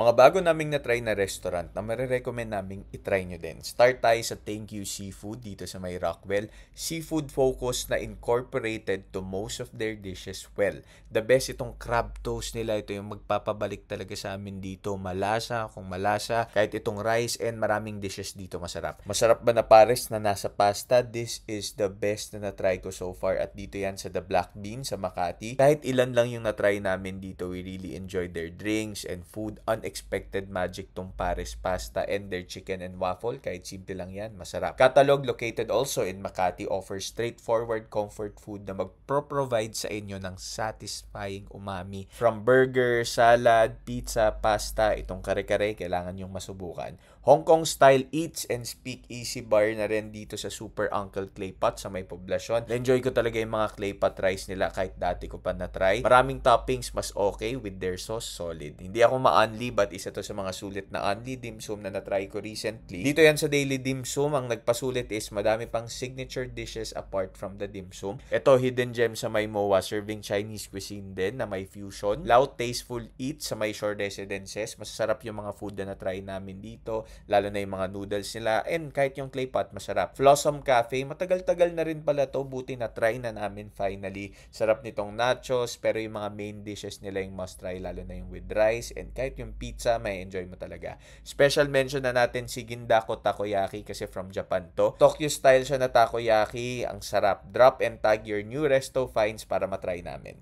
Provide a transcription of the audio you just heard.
Mga bago naming na-try na restaurant na marirecommend naming itry nyo din. Start tayo sa Thank You Seafood dito sa may Rockwell. Seafood focus na incorporated to most of their dishes well. The best itong crab toast nila. Ito yung magpapabalik talaga sa amin dito. Malasa, kung malasa. Kahit itong rice and maraming dishes dito masarap. Masarap ba na pares na nasa pasta? This is the best na na-try ko so far. At dito yan sa The Black Bean sa Makati. Kahit ilan lang yung na-try namin dito, we really enjoyed their drinks and food. Unexpected magic tong Paris pasta and their chicken and waffle. Kahit simple lang yan, masarap. Catalog located also in Makati offers straightforward comfort food na magpro-provide sa inyo ng satisfying umami. From burger, salad, pizza, pasta, itong kare-kare, kailangan yung masubukan. Hong Kong style eats and speak easy bar na rin dito sa Super Uncle Claypot sa may poblasyon. Na-enjoy ko talaga yung mga claypot rice nila kahit dati ko pa na-try. Maraming toppings, mas okay with their sauce, solid. Hindi ako ma-unli but isa to sa mga sulit na unli dim sum na na-try ko recently. Dito yan sa Daily Dim Sum, ang nagpasulit is madami pang signature dishes apart from the dim sum. Ito, hidden gem sa may MOA, serving Chinese cuisine din na may fusion. Loud Tasteful Eats sa may Shore Residences. Masasarap yung mga food na na-try namin dito. Lalo na yung mga noodles nila. And kahit yung claypot, masarap. Flossom Cafe, matagal-tagal na rin pala to. Buti na try na namin finally. Sarap nitong nachos, pero yung mga main dishes nila yung must try, lalo na yung with rice. And kahit yung pizza, may enjoy mo talaga. Special mention na natin si Gindako Takoyaki kasi from Japan to. Tokyo style siya na takoyaki. Ang sarap. Drop and tag your new resto finds para matry namin.